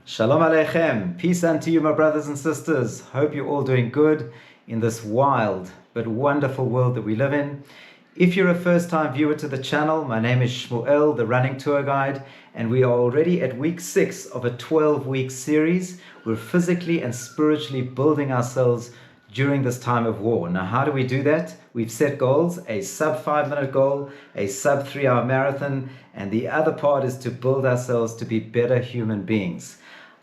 Shalom Aleichem. Peace unto you, my brothers and sisters. Hope you're all doing good in this wild but wonderful world that we live in. If you're a first-time viewer to the channel, my name is Shmuel, the running tour guide, and we are already at week 6 of a 12-week series. We're physically and spiritually building ourselves during this time of war. Now, how do we do that? We've set goals, a sub 5-minute goal, a sub 3-hour marathon, and the other part is to build ourselves to be better human beings.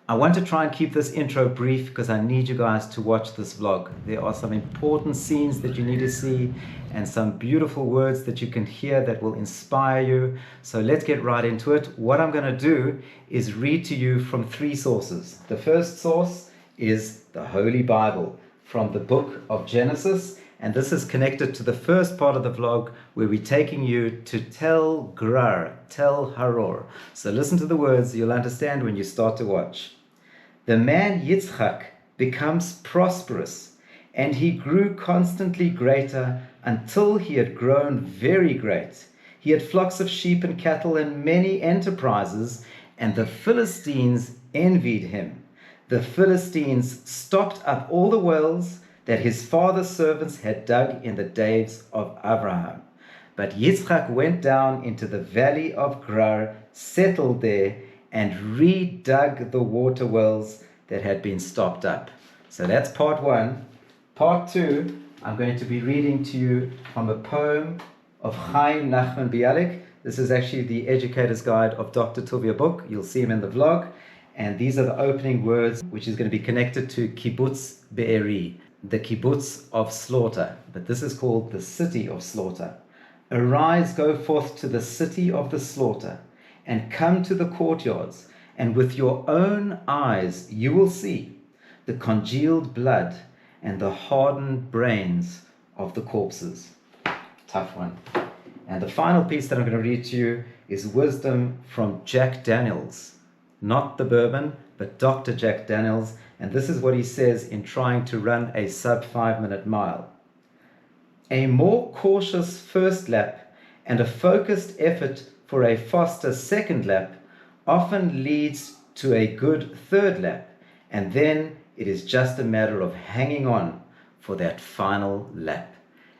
I want to try and keep this intro brief because I need you guys to watch this vlog. There are some important scenes that you need to see and some beautiful words that you can hear that will inspire you. So let's get right into it. What I'm going to do is read to you from 3 sources. The first source is the Holy Bible from the book of Genesis, and this is connected to the first part of the vlog where we're taking you to Tel Gerar, Tel Haror. So listen to the words, you'll understand when you start to watch. The man Yitzchak becomes prosperous, and he grew constantly greater until he had grown very great. He had flocks of sheep and cattle and many enterprises, and the Philistines envied him. The Philistines stopped up all the wells that his father's servants had dug in the days of Abraham. But Yitzchak went down into the valley of Gerar, settled there, and redug the water wells that had been stopped up. So that's part 1. Part 2, I'm going to be reading to you from a poem of Chaim Nachman Bialik. This is actually the Educator's Guide of Dr. Tuvia book. You'll see him in the vlog. And these are the opening words, which is going to be connected to Kibbutz BEERI, the Kibbutz of slaughter. But this is called the city of slaughter. Arise, go forth to the city of the slaughter, and come to the courtyards, and with your own eyes you will see the congealed blood and the hardened brains of the corpses. Tough one. And the final piece that I'm going to read to you is wisdom from Jack Daniels. Not the bourbon, but Dr. Jack Daniels. And this is what he says in trying to run a sub 5-minute mile. A more cautious first lap and a focused effort for a faster second lap often leads to a good third lap, and then it is just a matter of hanging on for that final lap.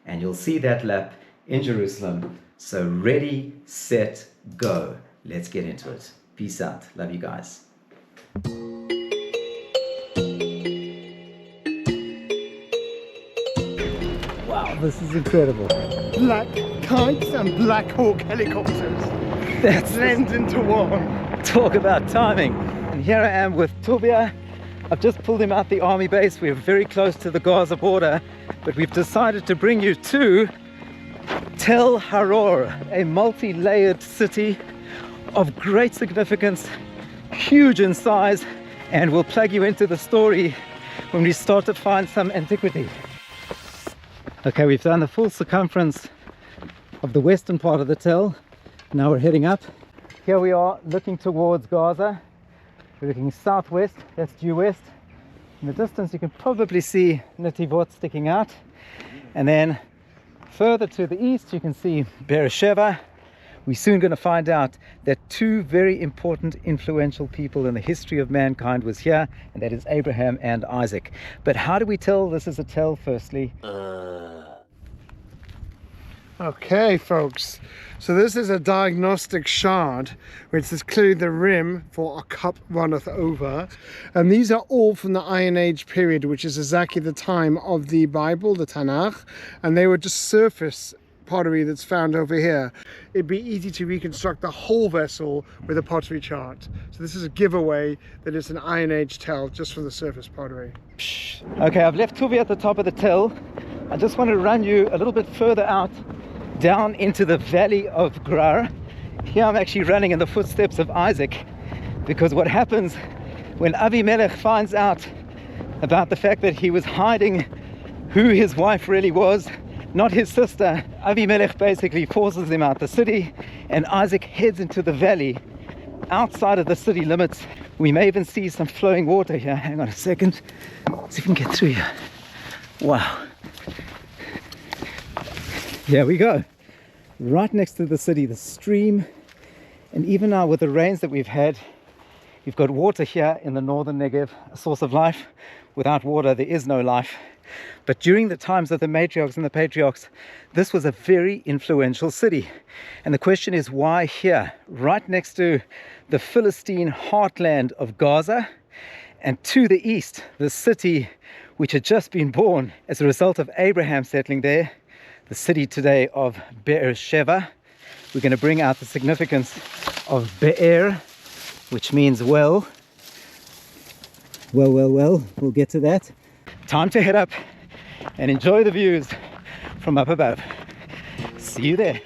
And you'll see that lap in Jerusalem. So ready, set, go. Let's get into it. Peace out. Love you guys. Wow, this is incredible. Black kites and Black Hawk helicopters. That's blend into one. Talk about timing. And here I am with Tuvia. I've just pulled him out the army base. We're very close to the Gaza border, but we've decided to bring you to Tel Haror, a multi-layered city of great significance, huge in size, and we'll plug you into the story when we start to find some antiquity. Okay, we've done the full circumference of the western part of the Tel. Now we're heading up. Here we are looking towards Gaza. We're looking southwest, that's due west. In the distance you can probably see Netivot sticking out. And then further to the east you can see Beersheba. We're soon going to find out that 2 very important influential people in the history of mankind was here, and that is Abraham and Isaac. But how do we tell this is a Tel firstly? Okay, folks. So this is a diagnostic shard, which is clearly the rim for a cup runneth over. And these are all from the Iron Age period, which is exactly the time of the Bible, the Tanakh. And they were just surface pottery that's found over here. It'd be easy to reconstruct the whole vessel with a pottery chart. So this is a giveaway that it's an Iron Age Tel just from the surface pottery. Okay, I've left Tuvia at the top of the Tel. I just want to run you a little bit further out, down into the valley of Gerar. Here I'm actually running in the footsteps of Isaac, because what happens when Avimelech finds out about the fact that he was hiding who his wife really was, not his sister, Avimelech basically forces him out the city, and Isaac heads into the valley outside of the city limits. We may even see some flowing water here. Hang on a second, let's see if we can get through here. Wow. Here we go. Right next to the city, the stream. And even now with the rains that we've had, You've got water here in the northern Negev, a source of life. Without water, there is no life. But during the times of the matriarchs and the patriarchs, this was a very influential city. And the question is, why here, right next to the Philistine heartland of Gaza, and to the east, the city which had just been born as a result of Abraham settling there, the city today of Beersheba. We're going to bring out the significance of Be'er, which means well. Well, we'll get to that. Time to head up and enjoy the views from up above. See you there.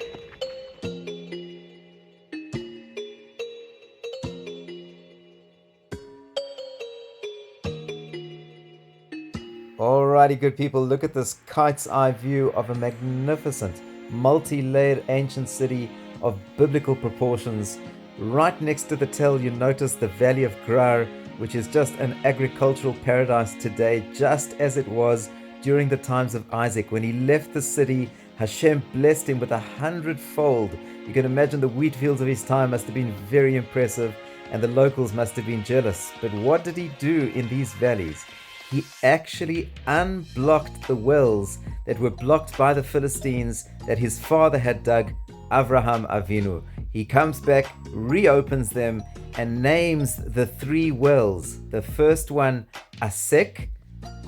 Alrighty, good people, look at this kite's eye view of a magnificent, multi-layered ancient city of biblical proportions. Right next to the tell, you notice the valley of Gerar, which is just an agricultural paradise today, just as it was during the times of Isaac. When he left the city, Hashem blessed him with 100-fold. You can imagine the wheat fields of his time must have been very impressive, and the locals must have been jealous. But what did he do in these valleys? He actually unblocked the wells that were blocked by the Philistines that his father had dug, Avraham Avinu. He comes back, reopens them, and names the 3 wells. The first one, Asek,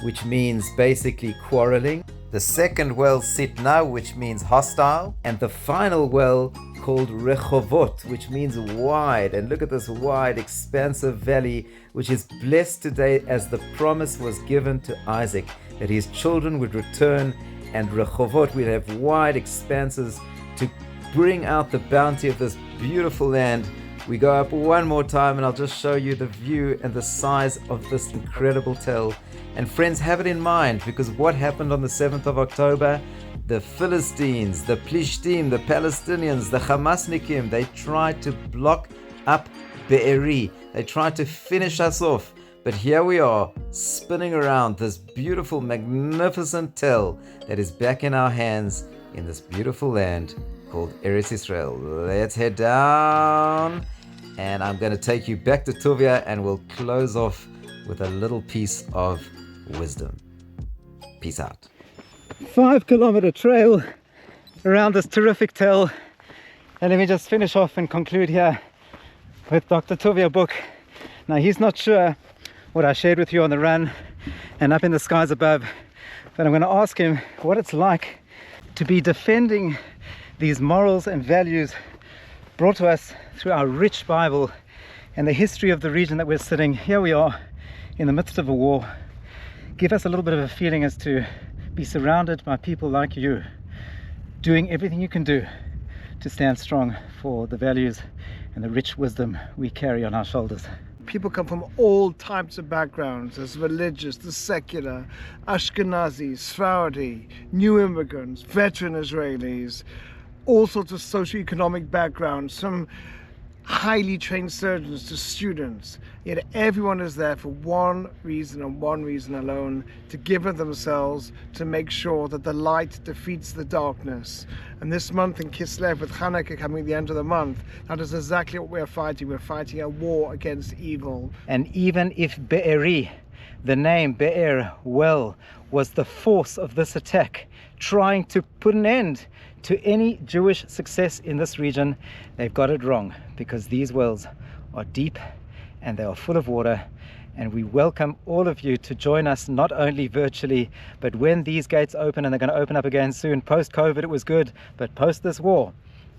which means basically quarreling. The second well, Sitna, which means hostile. And the final well, called Rechovot, which means wide. And look at this wide, expansive valley, which is blessed today as the promise was given to Isaac, that his children would return, and Rechovot would have wide expanses to bring out the bounty of this beautiful land. We go up one more time and I'll just show you the view and the size of this incredible tell. And friends, have it in mind, because what happened on the 7th of October? The Philistines, the Plishtim, the Palestinians, the Hamasnikim, they tried to block up Be'eri. They tried to finish us off. But here we are, spinning around this beautiful, magnificent tell that is back in our hands in this beautiful land called Eretz Israel. Let's head down, and I'm going to take you back to Tuvia, and we'll close off with a little piece of wisdom. Peace out. 5-kilometer trail around this terrific tell, and let me just finish off and conclude here with Dr. Tuvia book. Now, he's not sure what I shared with you on the run and up in the skies above, but I'm going to ask him what it's like to be defending these morals and values brought to us through our rich Bible and the history of the region that we're sitting. Here we are in the midst of a war. Give us a little bit of a feeling as to be surrounded by people like you, doing everything you can do to stand strong for the values and the rich wisdom we carry on our shoulders. People come from all types of backgrounds. There's religious, the secular, Ashkenazi, Sephardi, new immigrants, veteran Israelis, all sorts of socioeconomic backgrounds, from highly trained surgeons to students. Yet everyone is there for one reason and one reason alone: to give of themselves to make sure that the light defeats the darkness. And this month in Kislev, with Hanukkah coming at the end of the month, that is exactly what we're fighting. We're fighting a war against evil. And even if Be'eri, the name Be'er, well, was the force of this attack, trying to put an end to any Jewish success in this region, they've got it wrong, because these wells are deep and they are full of water. And we welcome all of you to join us, not only virtually, but when these gates open, and they're going to open up again soon. Post-COVID it was good, but post this war,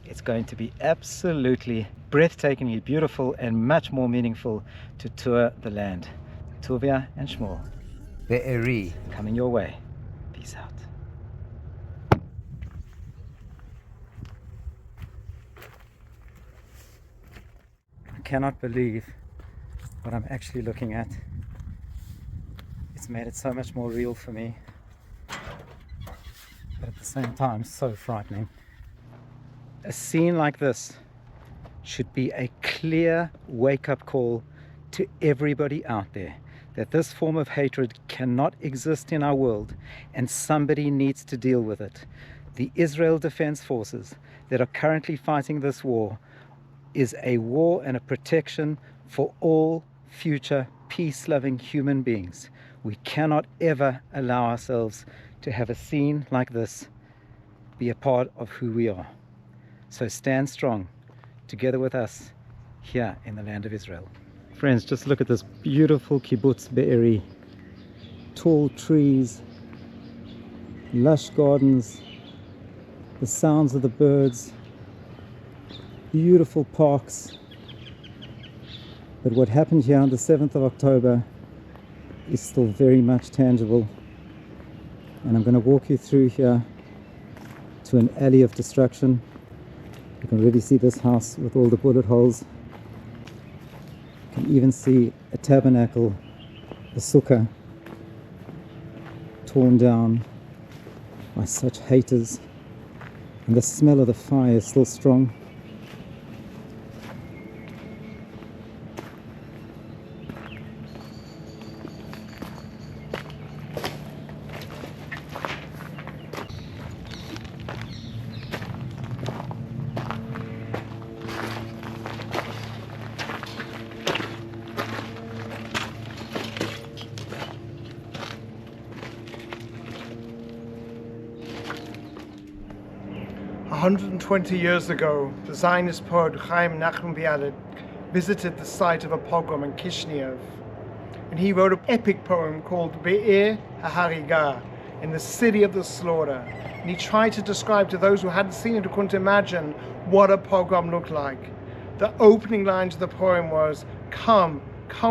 it's going to be absolutely breathtakingly beautiful and much more meaningful to tour the land. Tuvia and Shmuel, Be'eri, coming your way. Peace out. I cannot believe what I'm actually looking at. It's made it so much more real for me, but at the same time so frightening. A scene like this should be a clear wake-up call to everybody out there that this form of hatred cannot exist in our world, and somebody needs to deal with it. The Israel Defense Forces that are currently fighting this war is a war and a protection for all future peace-loving human beings. We cannot ever allow ourselves to have a scene like this be a part of who we are. So stand strong together with us here in the land of Israel. Friends, just look at this beautiful kibbutz BEERI. Tall trees, lush gardens, the sounds of the birds, beautiful parks. But what happened here on the 7th of October is still very much tangible. And I'm going to walk you through here to an alley of destruction. You can already see this house with all the bullet holes. You can even see a tabernacle, a sukkah, torn down by such haters. And the smell of the fire is still strong. A 120 years ago, the Zionist poet Chaim Nachman Bialik visited the site of a pogrom in Kishinev, and he wrote an epic poem called BEERI The in the city of the slaughter. And he tried to describe to those who hadn't seen it, who couldn't imagine what a pogrom looked like. The opening lines of the poem was, come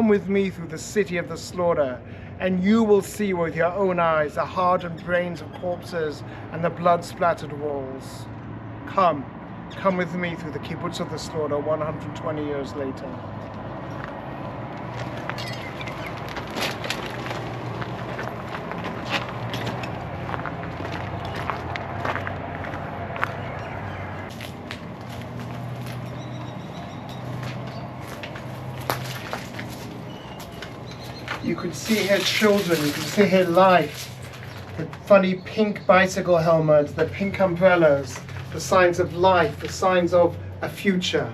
with me through the city of the slaughter, and you will see with your own eyes the hardened brains of corpses and the blood-splattered walls. Come with me through the kibbutz of the slaughter 120 years later. You can see here children, you can see here life, the funny pink bicycle helmets, the pink umbrellas, the signs of life, the signs of a future.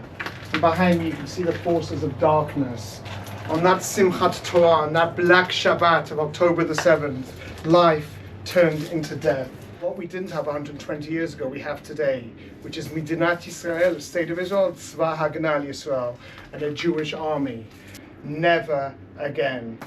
And behind me you can see the forces of darkness. On that Simchat Torah, on that black Shabbat of October the 7th, life turned into death. What we didn't have 120 years ago, we have today, which is Medinat Yisrael, the state of Israel, Tzva Haganah Yisrael, and a Jewish army. Never again.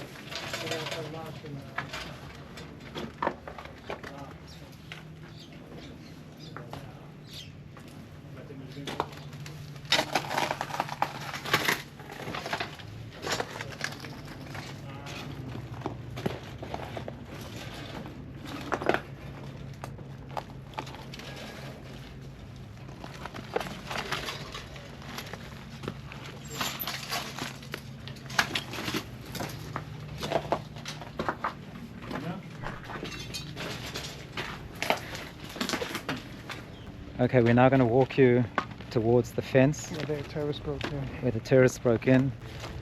Okay, we're now going to walk you towards the fence Where the terrorists broke in. where the terrorists broke in.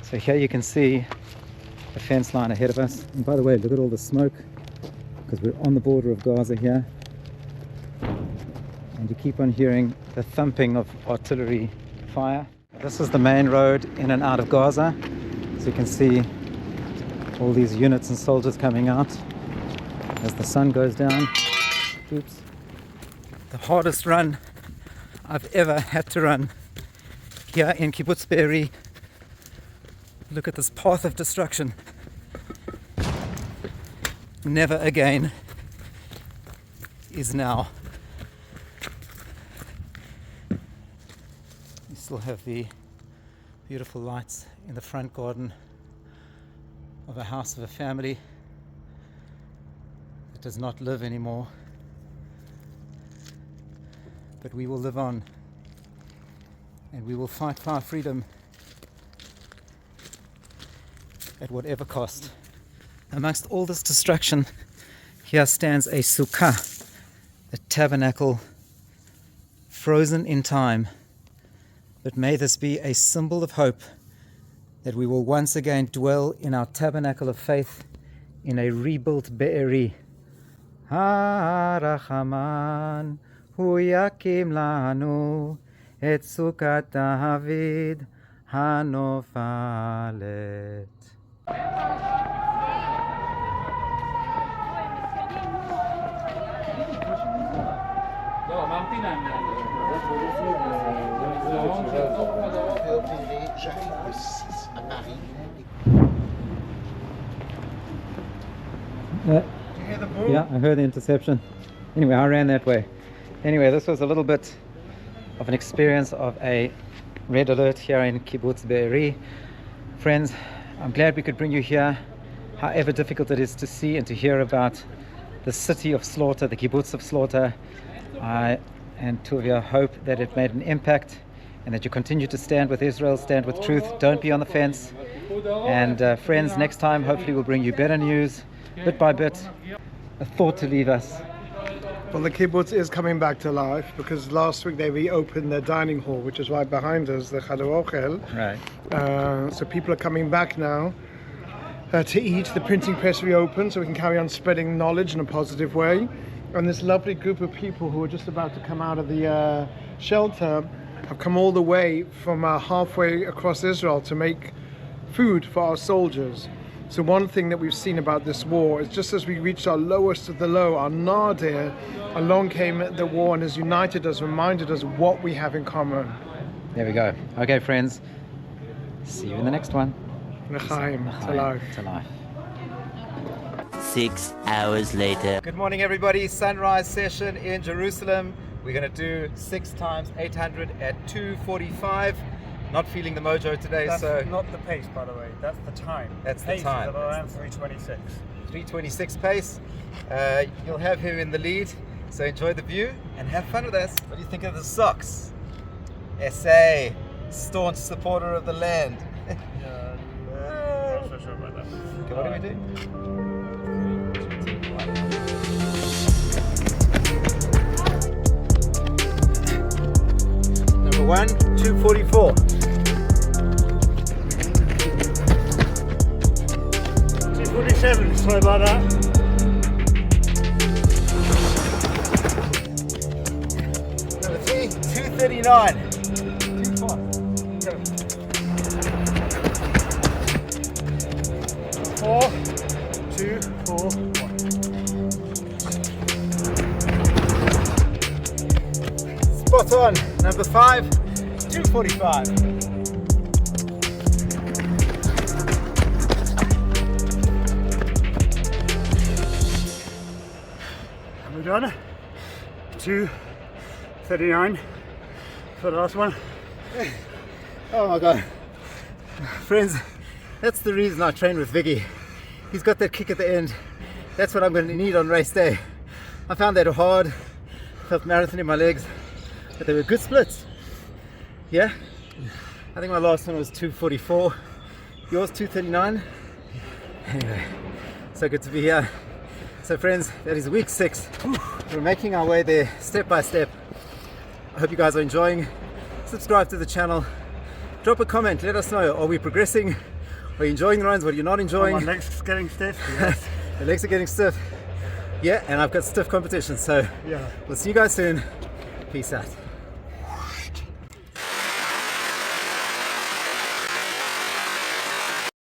So here you can see the fence line ahead of us. And by the way, look at all the smoke, because we're on the border of Gaza here. And you keep on hearing the thumping of artillery fire. This is the main road in and out of Gaza. So you can see all these units and soldiers coming out as the sun goes down. Oops. The hardest run I've ever had to run here in Kibbutz BEERI. Look at this path of destruction. Never again is now. You still have the beautiful lights in the front garden of a house of a family that does not live anymore. But we will live on, and we will fight for our freedom at whatever cost. Amongst all this destruction, here stands a sukkah, a tabernacle frozen in time. But may this be a symbol of hope that we will once again dwell in our tabernacle of faith in a rebuilt BEERI. Harachaman Hu yakim lanu et sukat David הנופלת. לא, אמרתי להם. J'arrive le 6 à Paris. You hear the boom? Yeah, I heard the interception. Anyway, I ran that way. Anyway, this was a little bit of an experience of a red alert here in Kibbutz BEERI. Friends, I'm glad we could bring you here, however difficult it is to see and to hear about the city of slaughter, the Kibbutz of slaughter. I and Tuvia hope that it made an impact and that you continue to stand with Israel, stand with truth, don't be on the fence. And friends, next time hopefully we'll bring you better news, bit by bit, a thought to leave us. Well, the kibbutz is coming back to life because last week they reopened their dining hall, which is right behind us, the Chadar Ochel. Right. So people are coming back now to eat. The printing press reopened so we can carry on spreading knowledge in a positive way. And this lovely group of people who are just about to come out of the shelter have come all the way from halfway across Israel to make food for our soldiers. So one thing that we've seen about this war is just as we reached our lowest of the low, our nadir, along came the war and has united us, reminded us what we have in common. There we go. Okay, friends. See you in the next one. L'chaim, to life. To life. 6 hours later. Good morning, everybody. Sunrise session in Jerusalem. We're going to do 6 times 800 at 2:45. Not feeling the mojo today, That's so not the pace, by the way. That's the time. That's the pace time. Is around 3:26. 3:26 pace. You'll have him in the lead, so enjoy the view and have fun with us. What do you think of the socks? SA, staunch supporter of the land. Yeah, not so sure about that. Okay, what do we do? Number 1, 2:44. 2:47. Sorry about that. Number 3, 2:39. 4, 2, 4, 1. Spot on. Number 5, 2:45. We're done. 2:39 for the last one. Oh my God. Friends, that's the reason I train with Viggy. He's got that kick at the end. That's what I'm going to need on race day. I found that hard. Felt marathon in my legs, but they were good splits. Yeah? I think my last one was 2:44. Yours 2:39. Anyway, so good to be here. So friends, that is week 6. We're making our way there step by step. I hope you guys are enjoying. Subscribe to the channel. Drop a comment, let us know. Are we progressing? Are you enjoying the runs? What are you not enjoying? My legs is getting stiff. Yes. The legs are getting stiff. Yeah, and I've got stiff competition. So Yeah. we'll see you guys soon. Peace out.